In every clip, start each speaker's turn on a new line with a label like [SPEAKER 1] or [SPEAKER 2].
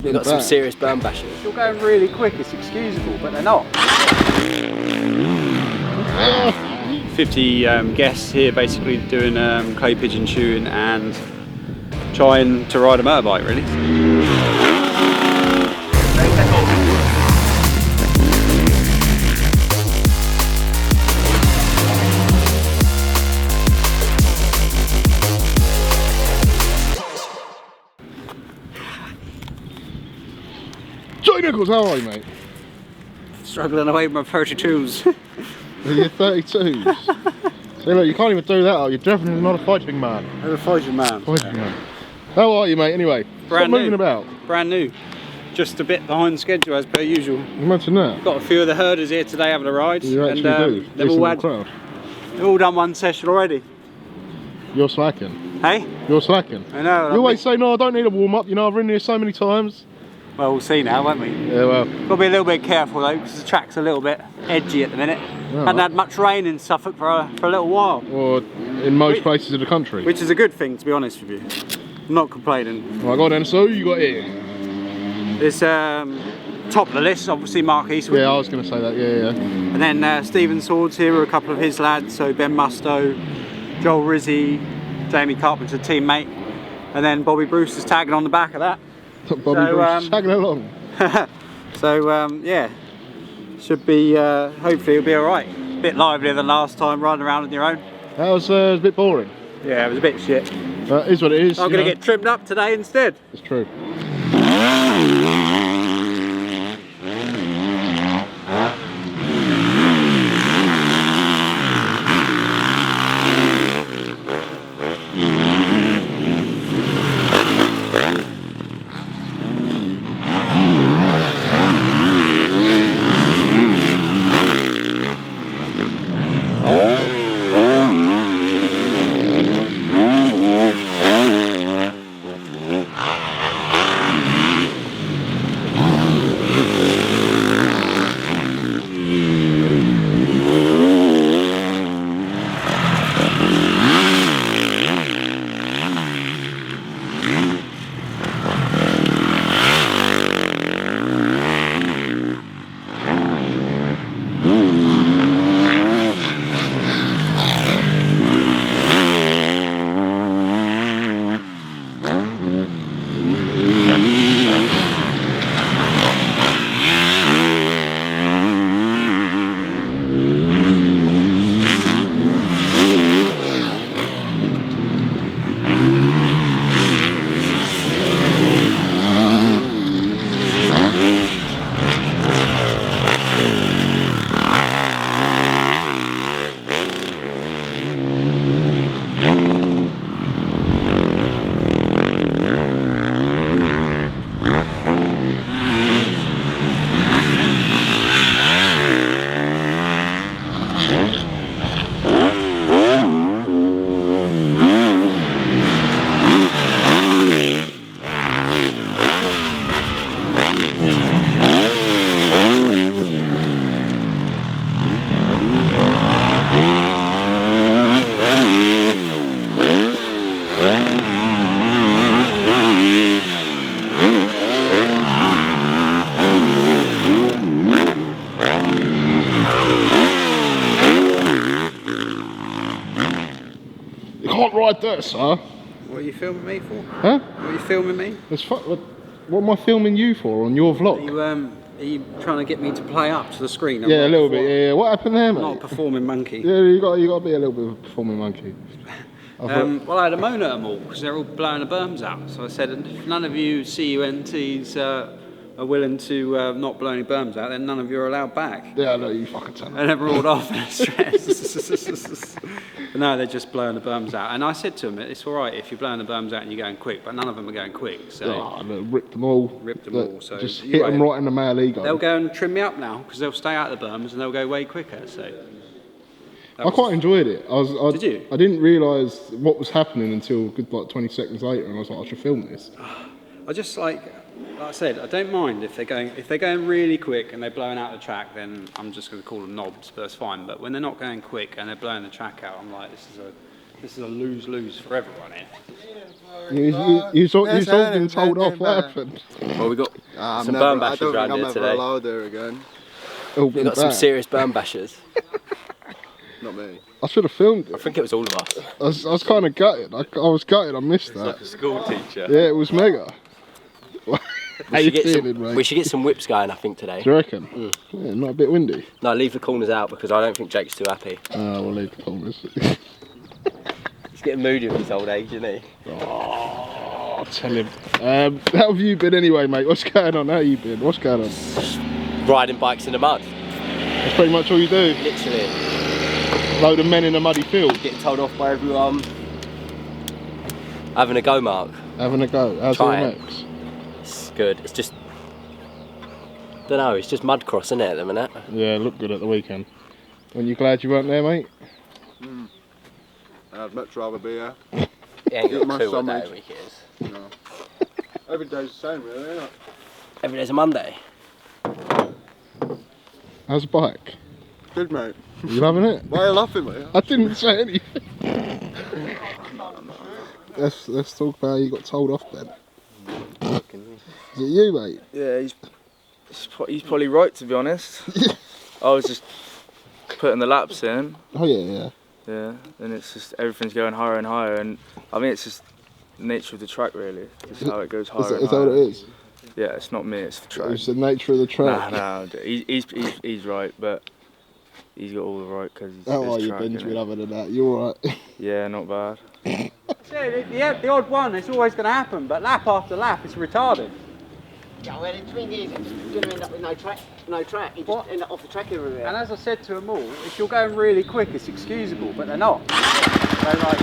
[SPEAKER 1] They've got some serious berm bashing.
[SPEAKER 2] You're going really quick, it's excusable, but they're not.
[SPEAKER 3] 50 guests here basically doing clay pigeon shooting and trying to ride a motorbike really.
[SPEAKER 4] Joey Nicholls, how are you, mate?
[SPEAKER 3] Struggling away with my 32s.
[SPEAKER 4] You're 32s. See, look, you can't even do that, are you? You're definitely not a fighting man.
[SPEAKER 3] I'm a fighting man.
[SPEAKER 4] Fighting man. How are you, mate, anyway?
[SPEAKER 3] Brand
[SPEAKER 4] Stop moving
[SPEAKER 3] new.
[SPEAKER 4] about.
[SPEAKER 3] Brand new. Just a bit behind schedule as per usual.
[SPEAKER 4] Imagine that.
[SPEAKER 3] Got a few of the herders here today having a ride.
[SPEAKER 4] You actually do.
[SPEAKER 3] They've all done one session already.
[SPEAKER 4] You're slacking.
[SPEAKER 3] Hey?
[SPEAKER 4] You're slacking.
[SPEAKER 3] I know.
[SPEAKER 4] You always say, no, I don't need a warm-up. You know, I've ridden here so many times.
[SPEAKER 3] Well, we'll see now, won't we?
[SPEAKER 4] Yeah, well.
[SPEAKER 3] Got to be a little bit careful though, because the track's a little bit edgy at the minute.
[SPEAKER 4] Yeah,
[SPEAKER 3] Hadn't had much rain in Suffolk for a little while.
[SPEAKER 4] Or in most places of the country.
[SPEAKER 3] Which is a good thing, to be honest with you. I'm not complaining.
[SPEAKER 4] Right, go on then. So, who you got here?
[SPEAKER 3] This top of the list, obviously Mark Eastwood.
[SPEAKER 4] Yeah, I was going to say that, yeah.
[SPEAKER 3] And then Stephen Swords here are a couple of his lads, so Ben Mustoe, Joel Rizzi, Jamie Carpenter, teammate. And then Bobby Bruce is tagging on the back of that.
[SPEAKER 4] Bobby Bruce is tagging along.
[SPEAKER 3] So yeah, should be, hopefully it'll be alright. A bit livelier than last time, riding around on your own.
[SPEAKER 4] That was a bit boring.
[SPEAKER 3] Yeah, it was a bit shit.
[SPEAKER 4] That is what it is.
[SPEAKER 3] I'm going to get trimmed up today instead.
[SPEAKER 4] It's true. Can't ride that, sir.
[SPEAKER 3] What are you filming me for?
[SPEAKER 4] Huh?
[SPEAKER 3] What are you filming me?
[SPEAKER 4] What am I filming you for on your vlog?
[SPEAKER 3] Are you trying to get me to play up to the screen?
[SPEAKER 4] Yeah, a little bit. Yeah. What happened there, mate?
[SPEAKER 3] I'm not a performing monkey.
[SPEAKER 4] Yeah, you got to be a little bit of a performing monkey.
[SPEAKER 3] Well, I had a moan at them all because they're all blowing the berms out. So I said, if none of you CUNTs are willing to not blow any berms out, then none of you are allowed back.
[SPEAKER 4] Yeah, I know, you fucking tell me.
[SPEAKER 3] And they rolled off in stress. But no, they're just blowing the berms out. And I said to them, it's all right if you're blowing the berms out and you're going quick, but none of them are going quick. So
[SPEAKER 4] ripped them all.
[SPEAKER 3] So
[SPEAKER 4] just hit them right in the male ego.
[SPEAKER 3] They'll go and trim me up now because they'll stay out of the berms and they'll go way quicker. So
[SPEAKER 4] I quite enjoyed it.
[SPEAKER 3] Did you?
[SPEAKER 4] I didn't realise what was happening until good like 20 seconds later, and I was like, I should film this.
[SPEAKER 3] I just like I said, I don't mind if they're going really quick and they're blowing out the track, then I'm just going to call them knobs, but that's fine. But when they're not going quick and they're blowing the track out, I'm like, this is a This is a lose-lose for everyone here.
[SPEAKER 4] You've all been told off. What happened?
[SPEAKER 1] Well, we got some berm bashers around here today.
[SPEAKER 5] Allowed there again.
[SPEAKER 1] We got some serious berm bashers.
[SPEAKER 5] Not me.
[SPEAKER 4] I should have filmed it.
[SPEAKER 1] I think it was all of us.
[SPEAKER 4] I was kind of gutted. I was gutted. I missed that.
[SPEAKER 3] Like a school teacher.
[SPEAKER 4] Yeah, it was mega.
[SPEAKER 1] We should get some whips going, I think, today.
[SPEAKER 4] Do you reckon? Yeah, not a bit windy.
[SPEAKER 1] No, leave the corners out because I don't think Jake's too happy.
[SPEAKER 4] We'll leave the corners.
[SPEAKER 1] He's getting moody with his old age, isn't he?
[SPEAKER 4] Oh, tell him. How have you been anyway, mate? What's going on? How you been? What's going on?
[SPEAKER 1] Riding bikes in the mud.
[SPEAKER 4] That's pretty much all you do?
[SPEAKER 1] Literally.
[SPEAKER 4] Load of men in a muddy field.
[SPEAKER 1] Getting told off by everyone. Having a go, Mark.
[SPEAKER 4] Having a go. How's
[SPEAKER 1] Try
[SPEAKER 4] your
[SPEAKER 1] it.
[SPEAKER 4] next?
[SPEAKER 1] It's good. It's just... don't know, it's just mud cross, isn't it, at the minute?
[SPEAKER 4] Yeah, it looked good at the weekend. Weren't you glad you weren't there, mate?
[SPEAKER 5] I'd much rather be here.
[SPEAKER 1] You ain't got a
[SPEAKER 5] My
[SPEAKER 1] clue what
[SPEAKER 5] stomach.
[SPEAKER 1] day of the week it is.
[SPEAKER 5] No. Every day's the same, really, isn't it?
[SPEAKER 1] Every day's a Monday.
[SPEAKER 4] How's the bike?
[SPEAKER 5] Good, mate.
[SPEAKER 4] You loving it?
[SPEAKER 5] Why are you laughing, mate?
[SPEAKER 4] I didn't say anything. Let's talk about how you got told off then. Is it you, mate?
[SPEAKER 6] Yeah, he's probably right, to be honest. I was just putting the laps in.
[SPEAKER 4] Oh yeah.
[SPEAKER 6] Yeah, and it's just everything's going higher and higher, and I mean it's just the nature of the track, really. It's how it goes higher.
[SPEAKER 4] Is that what it is?
[SPEAKER 6] Yeah, it's not me, it's the track.
[SPEAKER 4] It's the nature of the track.
[SPEAKER 6] Nah, he's right, but he's got all the right because he's.
[SPEAKER 4] How are you,
[SPEAKER 6] track,
[SPEAKER 4] Benjamin?
[SPEAKER 6] innit?
[SPEAKER 4] Other than that, you all right?
[SPEAKER 6] Yeah, not bad.
[SPEAKER 2] Yeah, the odd one, it's always going to happen, but lap after lap, it's retarded.
[SPEAKER 7] Yeah, well, the thing is, it's going to end up with no track. You just end up off the track everywhere.
[SPEAKER 2] And as I said to them all, if you're going really quick, it's excusable, but they're not. They're like,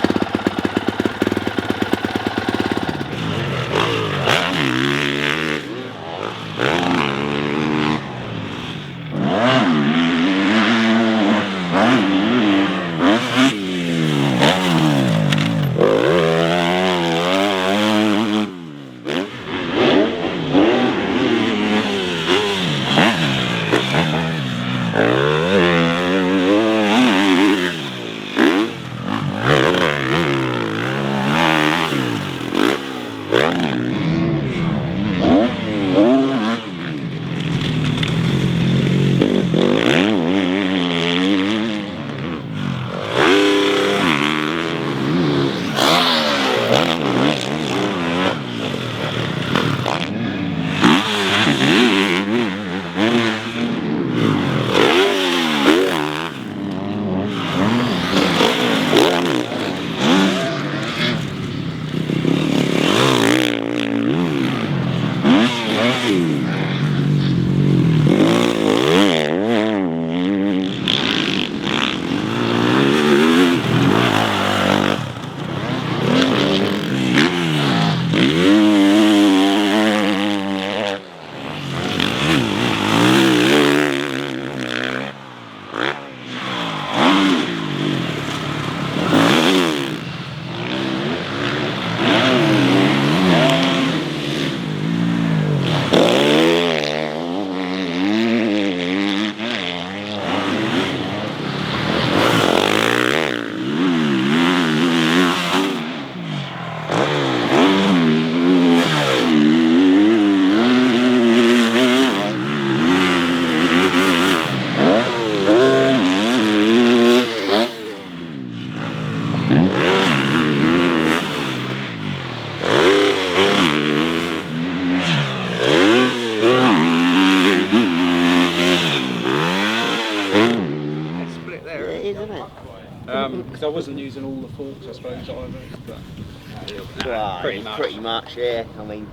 [SPEAKER 3] Because I wasn't using all the forks, I suppose, either. But
[SPEAKER 7] Well,
[SPEAKER 3] pretty much.
[SPEAKER 7] yeah. I mean,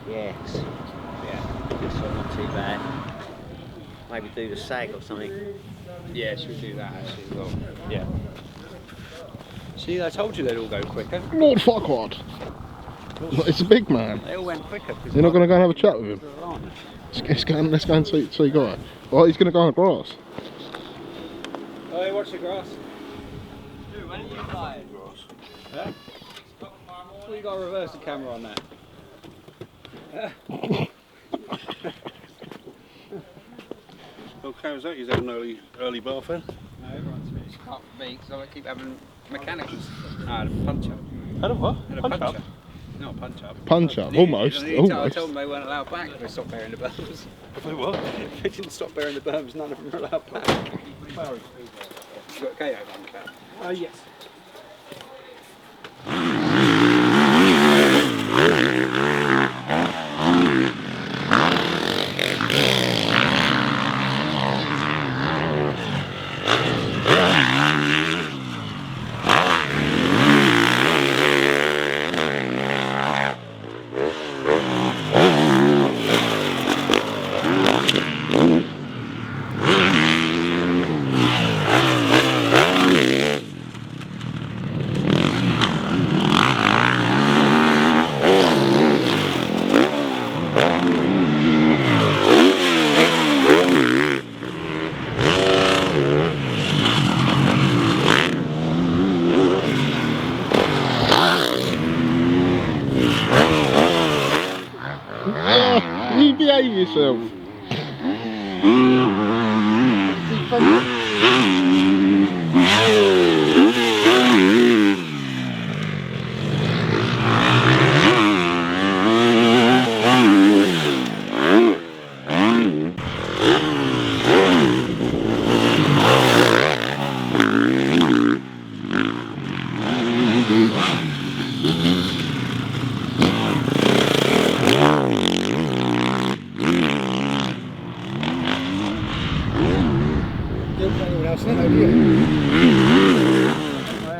[SPEAKER 7] yeah. So not too bad. Maybe do the sag or something.
[SPEAKER 3] Yeah, should we do that actually as well? Yeah. See, I told you they'd all go quicker.
[SPEAKER 4] Lord Farquhar. It's a big man.
[SPEAKER 3] They all went quicker.
[SPEAKER 4] You're not going to go and have a chat with him? Let's go and see Guy. Oh, he's going to go on the grass.
[SPEAKER 3] Oh, hey, watch the grass.
[SPEAKER 7] Dude, when are you flying?
[SPEAKER 3] Huh? Well, you got to reverse the camera on that.
[SPEAKER 8] Okay, was that? Is that an early bath then?
[SPEAKER 3] No, everyone's finished apart from me because I keep having mechanicals. had a punch up.
[SPEAKER 4] Had a what?
[SPEAKER 3] Had a punch up. Not a punch up.
[SPEAKER 4] Punch up, almost.
[SPEAKER 3] I
[SPEAKER 4] Almost.
[SPEAKER 3] told them they weren't allowed back if they stopped bearing the berms.
[SPEAKER 8] Wait, what?
[SPEAKER 3] If they didn't stop bearing the berms, none of them were allowed back. You got a KO on the car?
[SPEAKER 8] Yes.
[SPEAKER 4] You behave yourself.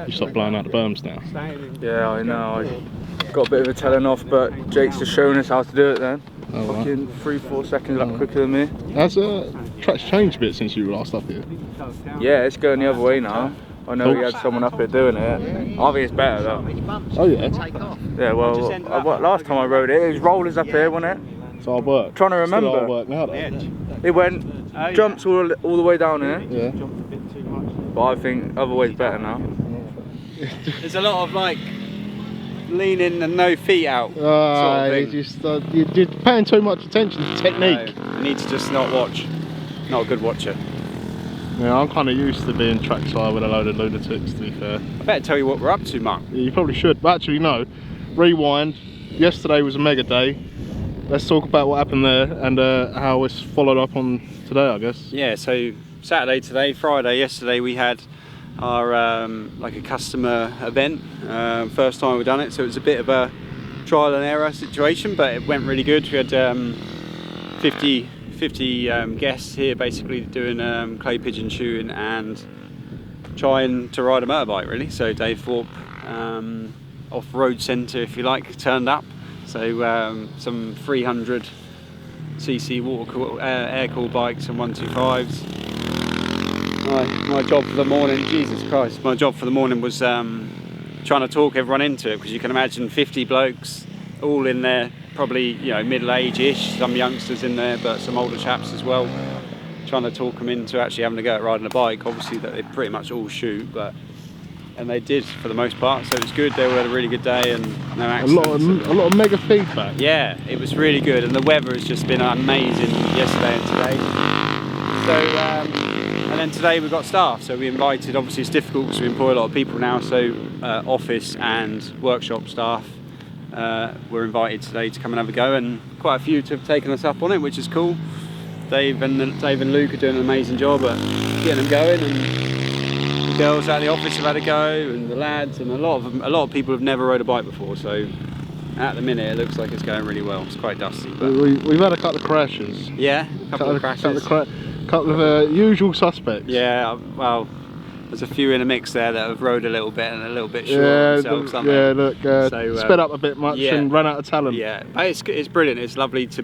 [SPEAKER 4] You stop blowing out the berms now.
[SPEAKER 6] Yeah, I know. I got a bit of a telling off, but Jake's just showing us how to do it then.
[SPEAKER 4] Oh, wow.
[SPEAKER 6] Fucking 3-4 seconds up quicker than me.
[SPEAKER 4] Has track's changed a bit since you were last up here?
[SPEAKER 6] Yeah, it's going the other way now. I know we had someone up here doing it. I think it's better though.
[SPEAKER 4] Oh yeah?
[SPEAKER 6] Yeah, well, last time I rode it, it was rollers up here, wasn't it?
[SPEAKER 4] It's hard work.
[SPEAKER 6] Trying to
[SPEAKER 4] Still
[SPEAKER 6] remember.
[SPEAKER 4] hard work now though.
[SPEAKER 6] It went, jumps all the way down here,
[SPEAKER 4] Yeah.
[SPEAKER 6] but I think other way's better now.
[SPEAKER 3] There's a lot of like leaning and no feet out sort of thing.
[SPEAKER 4] You're paying too much attention to technique.
[SPEAKER 3] No, you need to just not watch. Not a good watcher.
[SPEAKER 4] Yeah, I'm kind of used to being trackside with a load of lunatics, to be fair.
[SPEAKER 3] I better tell you what we're up to, Mark.
[SPEAKER 4] Yeah, you probably should, but actually no. Rewind. Yesterday was a mega day. Let's talk about what happened there and how it's followed up on today, I guess.
[SPEAKER 3] Yeah, so Saturday today, Friday yesterday we had our like a customer event. First time we've done it, so it was a bit of a trial and error situation, but it went really good. We had 50 guests here basically doing clay pigeon shooting and trying to ride a motorbike really. So Dave Thorpe Off-road centre, if you like, turned up. So some 300cc air-cooled bikes and 125s. My job for the morning, Jesus Christ, my job for the morning was trying to talk everyone into it, because you can imagine 50 blokes all in there, probably, you know, middle-age-ish, some youngsters in there, but some older chaps as well, trying to talk them into actually having to go out riding a bike. Obviously that they pretty much all shoot, and they did for the most part, so it was good. They all had a really good day and no accidents.
[SPEAKER 4] A lot of mega feedback.
[SPEAKER 3] Yeah, it was really good, and the weather has just been amazing yesterday and today. So, and then today we've got staff, so we invited, obviously it's difficult because we employ a lot of people now, so office and workshop staff were invited today to come and have a go, and quite a few have taken us up on it, which is cool. Dave and Luke are doing an amazing job at getting them going, and the girls out of the office have had a go, and the lads, and a lot of people have never rode a bike before, so at the minute it looks like it's going really well. It's quite dusty, but
[SPEAKER 4] We've had a couple of crashes.
[SPEAKER 3] yeah, a couple of crashes.
[SPEAKER 4] Couple of usual suspects.
[SPEAKER 3] Yeah, well, there's a few in the mix there that have rode a little bit and a little bit short of themselves, haven't they?
[SPEAKER 4] Yeah, look, sped up a bit much and ran out of talent.
[SPEAKER 3] Yeah, but it's brilliant. It's lovely to,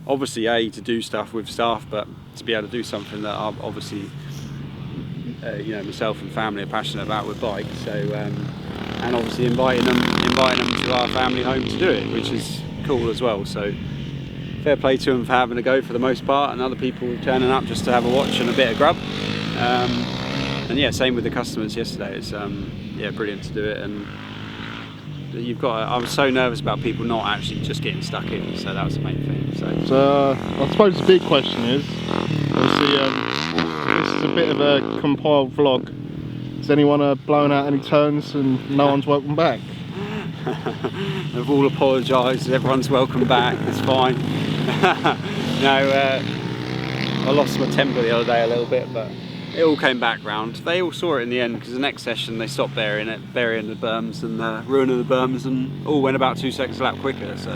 [SPEAKER 3] obviously, to do stuff with staff, but to be able to do something that I'm obviously, you know, myself and family are passionate about with bikes. So, and obviously inviting them to our family home to do it, which is cool as well. So, fair play to them for having a go for the most part, and other people turning up just to have a watch and a bit of grub. And yeah, same with the customers yesterday. It's yeah, brilliant to do it, and you've got. I was so nervous about people not actually just getting stuck in, so that was the main thing.
[SPEAKER 4] So I suppose the big question is, obviously, this is a bit of a compiled vlog Has anyone blown out any turns and no one's welcome back?
[SPEAKER 3] They've all apologised, everyone's welcome back, it's fine. No, I lost my temper the other day a little bit, but it all came back round. They all saw it in the end, because the next session they stopped burying the berms and ruining the berms, and all went about 2 seconds a lap quicker, so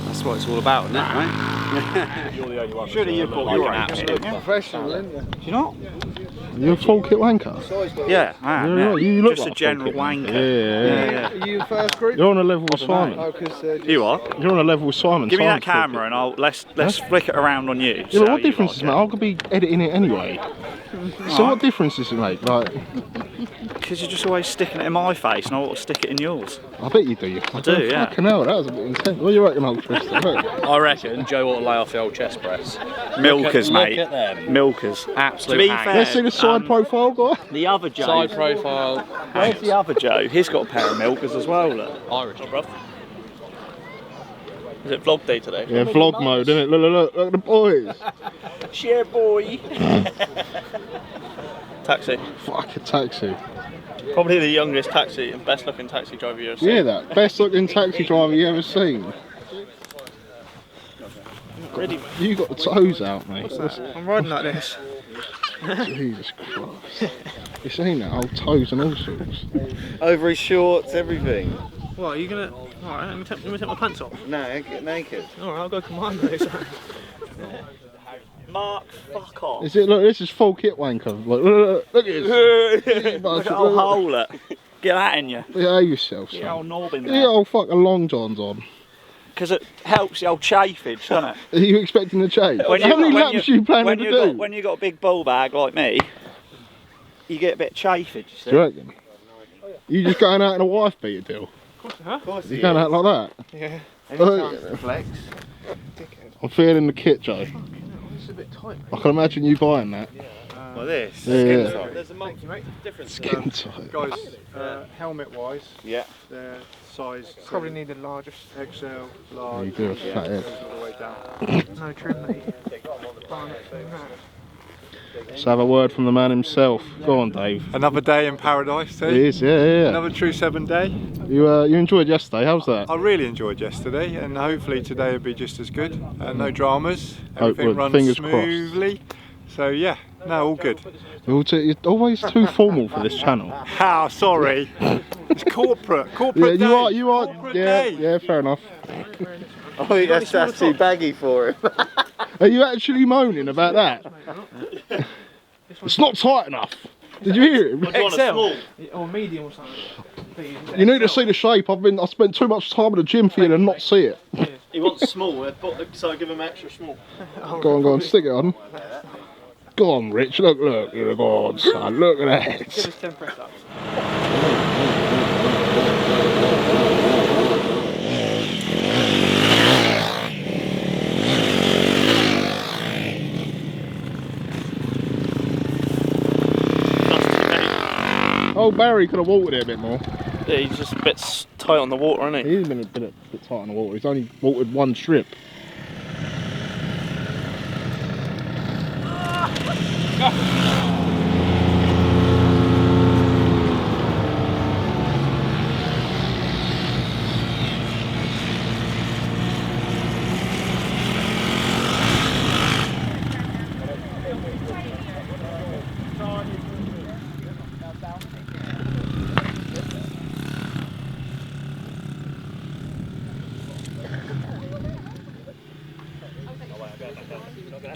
[SPEAKER 3] that's what it's all about, isn't it, right?
[SPEAKER 8] You're the only one.
[SPEAKER 3] Surely you've got
[SPEAKER 8] like
[SPEAKER 3] your
[SPEAKER 8] an
[SPEAKER 3] absolute
[SPEAKER 5] Professional, isn't it?
[SPEAKER 3] Do you not?
[SPEAKER 4] You're a full kit wanker?
[SPEAKER 3] Yeah, I am,
[SPEAKER 4] Yeah, you look
[SPEAKER 3] just
[SPEAKER 4] like
[SPEAKER 3] a general
[SPEAKER 4] full kit
[SPEAKER 3] wanker.
[SPEAKER 4] Yeah.
[SPEAKER 5] Are you first group?
[SPEAKER 4] You're on a level with Simon.
[SPEAKER 5] Oh, because
[SPEAKER 3] You are?
[SPEAKER 4] You're on a level with Simon.
[SPEAKER 3] Give me that
[SPEAKER 4] Simon's full
[SPEAKER 3] camera
[SPEAKER 4] kit.
[SPEAKER 3] and let's flick it around on you.
[SPEAKER 4] Yeah, but what difference does it make? I could be editing it anyway. So what difference does it make? Like,
[SPEAKER 3] because you're just always sticking it in my face and I want to stick it in yours.
[SPEAKER 4] I bet you do.
[SPEAKER 3] I do, yeah.
[SPEAKER 4] Fucking hell, that was a bit intense. What do you reckon, old Tristan?
[SPEAKER 8] I reckon Joe ought to lay off the old chest press.
[SPEAKER 3] Milkers, mate.
[SPEAKER 8] Look at them.
[SPEAKER 3] Milkers.
[SPEAKER 8] Absolute
[SPEAKER 3] To be
[SPEAKER 8] hang.
[SPEAKER 3] fair,
[SPEAKER 4] Let's see the side profile, guy.
[SPEAKER 3] the other Joe.
[SPEAKER 8] Side profile.
[SPEAKER 3] Where's the other Joe? He's got a pair of milkers as well, look.
[SPEAKER 8] Irish, bruv. Is it vlog day today?
[SPEAKER 4] Yeah, vlog mode, isn't it? Look at the boys.
[SPEAKER 3] Share boy.
[SPEAKER 8] Taxi.
[SPEAKER 4] Fuck a taxi.
[SPEAKER 8] Probably the youngest taxi and best looking taxi driver you've ever
[SPEAKER 4] You hear
[SPEAKER 8] seen.
[SPEAKER 4] that? Best looking taxi driver you ever seen.
[SPEAKER 8] Ready?
[SPEAKER 4] You got the toes out, mate.
[SPEAKER 8] I'm riding like this.
[SPEAKER 4] Jesus Christ. You seen that? Old toes and all sorts.
[SPEAKER 9] Over his shorts, everything.
[SPEAKER 8] What, are you gonna... Alright, let me take my pants off.
[SPEAKER 9] No, get naked.
[SPEAKER 8] Alright, I'll go commandos.
[SPEAKER 3] Mark, fuck off.
[SPEAKER 4] Is it? Look, this is full kit wanker. Look at this.
[SPEAKER 3] Look at old hole it. Get that in you.
[SPEAKER 4] Behave yourself,
[SPEAKER 3] Get old
[SPEAKER 4] son.
[SPEAKER 3] knob in
[SPEAKER 4] Get
[SPEAKER 3] there.
[SPEAKER 4] old fucking long johns on.
[SPEAKER 3] Because it helps the old chafage, doesn't it?
[SPEAKER 4] Are you expecting to change? How many laps are you planning to do?
[SPEAKER 3] When you got a big bull bag like me, you get a bit of chafage, you see.
[SPEAKER 4] Do you reckon? You just going out in a wife beater deal?
[SPEAKER 9] Of course
[SPEAKER 4] You going out like that?
[SPEAKER 8] Yeah.
[SPEAKER 9] Any chance to flex?
[SPEAKER 4] I'm feeling the kit, Joe.
[SPEAKER 8] It's a bit tight, mate.
[SPEAKER 4] I can imagine you buying that.
[SPEAKER 9] Like this?
[SPEAKER 4] Yeah.
[SPEAKER 9] Skin tight.
[SPEAKER 8] There's a monkey, mate. Difference.
[SPEAKER 4] Skin tight.
[SPEAKER 2] Guys, helmet wise,
[SPEAKER 9] Yeah.
[SPEAKER 2] they're size
[SPEAKER 8] Probably need the largest.
[SPEAKER 2] XL,
[SPEAKER 4] You
[SPEAKER 2] large,
[SPEAKER 4] do a fat head.
[SPEAKER 2] all the way down.
[SPEAKER 8] No trim, mate.
[SPEAKER 4] Let's have a word from the man himself. Go on, Dave.
[SPEAKER 2] Another day in paradise,
[SPEAKER 4] It is, yeah.
[SPEAKER 2] Another Tru7 day.
[SPEAKER 4] You enjoyed yesterday. How's that?
[SPEAKER 2] I really enjoyed yesterday, and hopefully today will be just as good. No dramas. Everything
[SPEAKER 4] well,
[SPEAKER 2] runs
[SPEAKER 4] fingers crossed.
[SPEAKER 2] smoothly. So yeah, no, all good.
[SPEAKER 4] You're always too formal for this channel.
[SPEAKER 2] How? Sorry. It's corporate.
[SPEAKER 4] Yeah,
[SPEAKER 2] Corporate day.
[SPEAKER 4] you are.
[SPEAKER 2] Corporate
[SPEAKER 4] Yeah,
[SPEAKER 2] day.
[SPEAKER 4] yeah, fair enough.
[SPEAKER 9] I think that's too baggy for him.
[SPEAKER 4] Are you actually moaning about that? It's not tight enough. Did you hear him?
[SPEAKER 8] XL or medium or something.
[SPEAKER 4] You need to see the shape. I spent too much time in the gym for you to not see it.
[SPEAKER 8] He wants small, so I give him extra small.
[SPEAKER 4] Go on, stick it on. Go on, Rich. Look, go on, son. Look at that.
[SPEAKER 8] Give us 10 press ups.
[SPEAKER 4] Oh, Barry could have watered it a bit more.
[SPEAKER 8] Yeah, he's just a bit tight on the water, isn't he?
[SPEAKER 4] He's been a bit tight on the water. He's only watered one strip.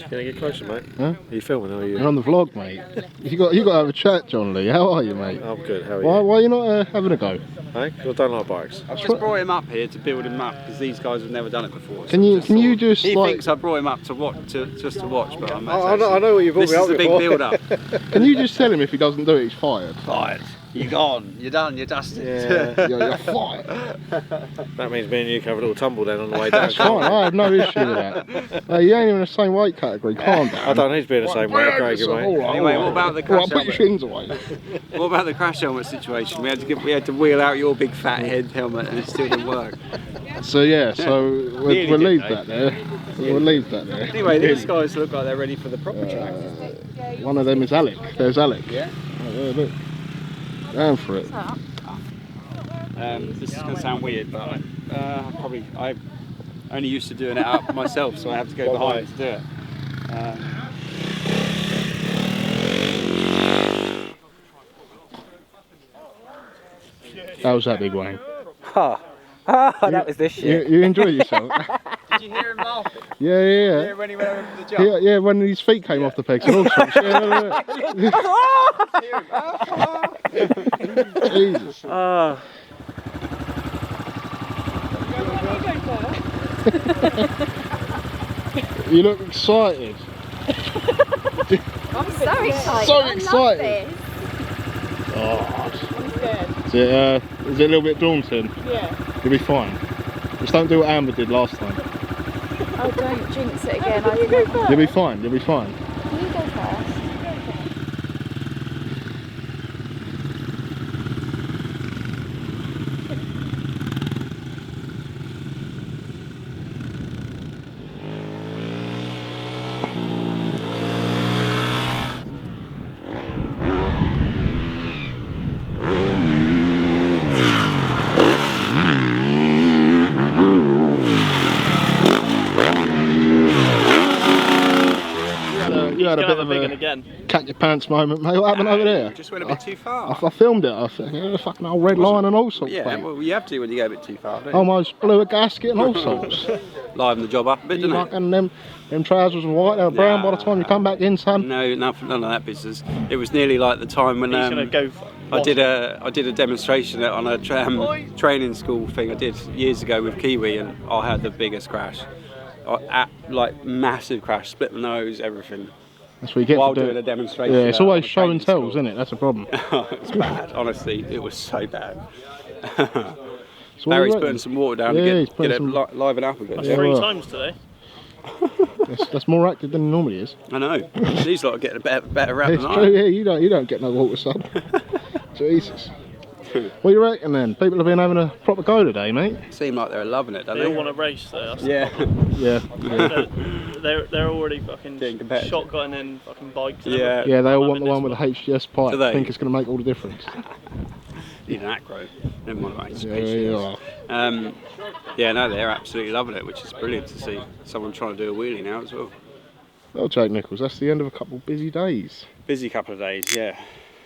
[SPEAKER 5] Gonna get closer, mate.
[SPEAKER 4] Huh?
[SPEAKER 5] Are you filming? Or are you?
[SPEAKER 4] You're on the vlog, mate. You got to have a chat, John Lee. How are you, mate?
[SPEAKER 5] I'm good. How are you?
[SPEAKER 4] Why are you not having a go?
[SPEAKER 5] Hey, 'cause I don't like bikes.
[SPEAKER 3] I just brought him up here to build him up because these guys have never done it before.
[SPEAKER 4] Can you just
[SPEAKER 3] He
[SPEAKER 4] like?
[SPEAKER 3] thinks I brought him up to watch, just to watch, but I'm.
[SPEAKER 5] I know what you brought
[SPEAKER 3] This
[SPEAKER 5] me
[SPEAKER 3] is
[SPEAKER 5] up
[SPEAKER 3] the big
[SPEAKER 5] for.
[SPEAKER 3] build up.
[SPEAKER 4] Can you just tell him if he doesn't do it, he's fired?
[SPEAKER 3] Fired. You're gone. You're done. You're dusted.
[SPEAKER 5] Yeah.
[SPEAKER 4] You're fired.
[SPEAKER 5] That means me and you can have a little tumble then on the way down.
[SPEAKER 4] That's fine. I have no issue with that. You ain't even in the same weight category. Calm down.
[SPEAKER 5] I don't need to be in the same way.
[SPEAKER 4] Right,
[SPEAKER 5] Okay, good
[SPEAKER 4] all
[SPEAKER 5] mate.
[SPEAKER 4] right,
[SPEAKER 3] Anyway,
[SPEAKER 4] all
[SPEAKER 3] what
[SPEAKER 4] right.
[SPEAKER 3] about the
[SPEAKER 4] All
[SPEAKER 3] crash
[SPEAKER 4] right, put your
[SPEAKER 3] helmet?
[SPEAKER 4] shins away.
[SPEAKER 3] What about the crash helmet situation? We had to wheel out your big fat head helmet and it still didn't work.
[SPEAKER 4] So yeah, so
[SPEAKER 3] Nearly
[SPEAKER 4] we'll
[SPEAKER 3] did,
[SPEAKER 4] leave
[SPEAKER 3] though.
[SPEAKER 4] that there. We'll leave that there.
[SPEAKER 3] Anyway, these guys look like they're ready for the proper track.
[SPEAKER 4] One of them is Alec. There's Alec.
[SPEAKER 3] Yeah.
[SPEAKER 4] Oh, there, look. Going for it.
[SPEAKER 3] This is going to sound weird, but I only used to doing it up myself, so I have to go behind to do it.
[SPEAKER 4] How was that, Big Wayne?
[SPEAKER 2] That was this shit.
[SPEAKER 4] You enjoyed yourself?
[SPEAKER 2] Did you hear him laughing?
[SPEAKER 4] Yeah.
[SPEAKER 2] When he went over for the jump?
[SPEAKER 4] Yeah, when his feet came off the pegs and all sorts. Jesus. You look excited.
[SPEAKER 10] I'm so excited.
[SPEAKER 4] So
[SPEAKER 10] I
[SPEAKER 4] excited.
[SPEAKER 10] love
[SPEAKER 4] Oh.
[SPEAKER 10] this. I'm scared.
[SPEAKER 4] Is it a little bit daunting?
[SPEAKER 10] Yeah.
[SPEAKER 4] You'll be fine. Just don't do what Amber did last time.
[SPEAKER 10] Oh, don't jinx it again. You go first.
[SPEAKER 4] You'll be fine. You'll be fine.
[SPEAKER 10] Can you go first?
[SPEAKER 4] You had a bit of a
[SPEAKER 8] again.
[SPEAKER 4] cat your pants moment, mate. What happened over there?
[SPEAKER 3] Just went a bit too far.
[SPEAKER 4] I filmed it. I think a fucking old red line and all sorts.
[SPEAKER 3] Yeah,
[SPEAKER 4] mate.
[SPEAKER 3] well, you have to when you go a bit too far, don't you?
[SPEAKER 4] Almost blew a gasket and all sorts.
[SPEAKER 3] Liven the job up a bit,
[SPEAKER 4] You
[SPEAKER 3] didn't
[SPEAKER 4] like,
[SPEAKER 3] it?
[SPEAKER 4] and them trousers were white, they were brown by the time you come back in, son.
[SPEAKER 3] No, none of that business. It was nearly like the time when
[SPEAKER 8] He's gonna go.
[SPEAKER 3] I did a demonstration on a training school thing I did years ago with Kiwi, and I had the biggest crash. Like massive crash, split my nose, everything.
[SPEAKER 4] That's what you get
[SPEAKER 3] While
[SPEAKER 4] to do.
[SPEAKER 3] doing a demonstration.
[SPEAKER 4] Yeah, it's always
[SPEAKER 3] on a
[SPEAKER 4] show and
[SPEAKER 3] training
[SPEAKER 4] tells,
[SPEAKER 3] school.
[SPEAKER 4] isn't it? That's a problem.
[SPEAKER 3] It's bad, honestly. It was so bad.
[SPEAKER 4] So what
[SPEAKER 3] Barry's
[SPEAKER 4] do you
[SPEAKER 3] putting some water down
[SPEAKER 4] Yeah,
[SPEAKER 3] to
[SPEAKER 4] he's
[SPEAKER 3] get
[SPEAKER 4] putting
[SPEAKER 3] it
[SPEAKER 4] some-
[SPEAKER 3] liven up a bit.
[SPEAKER 8] That's
[SPEAKER 4] Yeah,
[SPEAKER 8] 3
[SPEAKER 4] well.
[SPEAKER 8] times today.
[SPEAKER 4] That's more active than it normally is.
[SPEAKER 3] I know. These lot are getting a better rap
[SPEAKER 4] It's
[SPEAKER 3] than
[SPEAKER 4] true,
[SPEAKER 3] I.
[SPEAKER 4] yeah, you don't get no water, son. Jesus. What do you reckon then? People have been having a proper go today, mate.
[SPEAKER 3] Seem like they're loving it, don't
[SPEAKER 8] They all
[SPEAKER 3] they?
[SPEAKER 8] want to race though. That's
[SPEAKER 3] Yeah.
[SPEAKER 4] Yeah.
[SPEAKER 8] They're already fucking
[SPEAKER 3] Getting competitive.
[SPEAKER 8] shotgun and fucking bikes. And
[SPEAKER 3] Yeah.
[SPEAKER 8] everything.
[SPEAKER 4] Yeah, they all
[SPEAKER 8] I'm
[SPEAKER 4] want the
[SPEAKER 8] having
[SPEAKER 4] one with
[SPEAKER 8] this
[SPEAKER 4] the HGS pipe.
[SPEAKER 3] Do they?
[SPEAKER 4] I think it's going to make all the difference.
[SPEAKER 3] Need an acro. Never mind about
[SPEAKER 4] Yeah,
[SPEAKER 3] HGS.
[SPEAKER 4] yeah.
[SPEAKER 3] Yeah, no, they're absolutely loving it, which is brilliant to see. Someone trying to do a wheelie now as well.
[SPEAKER 4] Well, Jake Nicholls, that's the end of a couple of busy days.
[SPEAKER 3] Busy couple of days, yeah.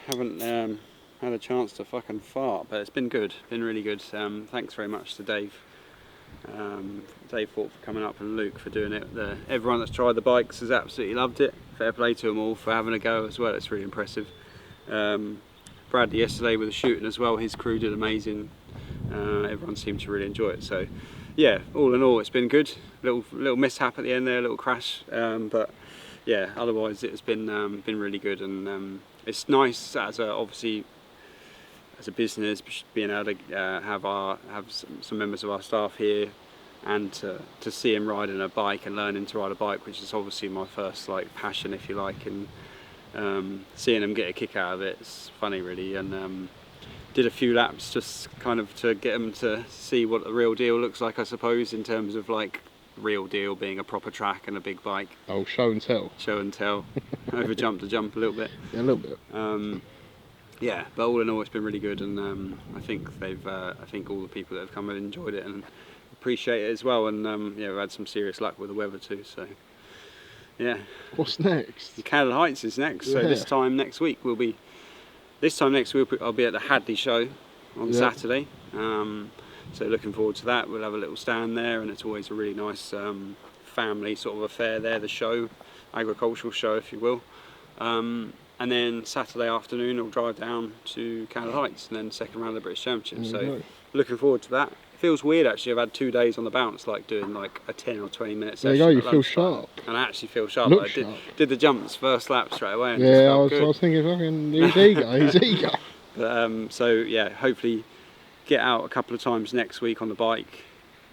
[SPEAKER 3] Haven't had a chance to fucking fart, but it's been good. Been really good. Thanks very much to Dave. Dave Thorpe for coming up and Luke for doing it. Everyone that's tried the bikes has absolutely loved it. Fair play to them all for having a go as well. It's really impressive. Bradley yesterday with the shooting as well. His crew did amazing. Everyone seemed to really enjoy it. So yeah, all in all, it's been good. Little mishap at the end there, a little crash, but yeah, otherwise it's been really good, and it's nice obviously as a business being able to have some members of our staff here, and to see him riding a bike and learning to ride a bike, which is obviously my first like passion, if you like, and seeing him get a kick out of it, it's funny really, and did a few laps just kind of to get him to see what the real deal looks like, I suppose, in terms of like real deal being a proper track and a big bike.
[SPEAKER 4] Oh, show and tell.
[SPEAKER 3] Show and tell. Over jump to jump a little bit.
[SPEAKER 4] Yeah, a little bit.
[SPEAKER 3] Yeah, but all in all, it's been really good, and I think I think all the people that have come have enjoyed it and appreciate it as well. And yeah, we've had some serious luck with the weather too. So yeah.
[SPEAKER 4] What's next?
[SPEAKER 3] Canada Heights is next. So
[SPEAKER 4] Yeah.
[SPEAKER 3] this time next week I'll be at the Hadley show on
[SPEAKER 4] Yeah.
[SPEAKER 3] Saturday. So looking forward to that. We'll have a little stand there, and it's always a really nice family sort of affair there, the show, agricultural show if you will. And then Saturday afternoon I'll drive down to Canada Heights, and then second round of the British Championship.
[SPEAKER 4] There
[SPEAKER 3] So
[SPEAKER 4] you go.
[SPEAKER 3] looking forward to that. It feels weird actually. I've had 2 days on the bounce, like doing like a 10 or 20 minute
[SPEAKER 4] There
[SPEAKER 3] session.
[SPEAKER 4] you go, you
[SPEAKER 3] at
[SPEAKER 4] feel
[SPEAKER 3] lunchtime.
[SPEAKER 4] sharp.
[SPEAKER 3] And I actually feel sharp.
[SPEAKER 4] Look
[SPEAKER 3] I
[SPEAKER 4] sharp.
[SPEAKER 3] did the jumps first lap straight away. And just
[SPEAKER 4] Yeah, I
[SPEAKER 3] felt
[SPEAKER 4] was
[SPEAKER 3] good.
[SPEAKER 4] thinking, fucking, he's eager, he's eager.
[SPEAKER 3] But, so yeah, hopefully get out a couple of times next week on the bike.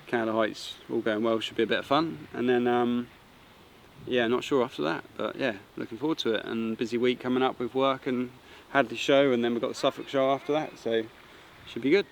[SPEAKER 3] Canada Heights, all going well, should be a bit of fun. And then yeah, not sure after that, but yeah, looking forward to it. And busy week coming up with work, and had the show, and then we've got the Suffolk show after that, so should be good.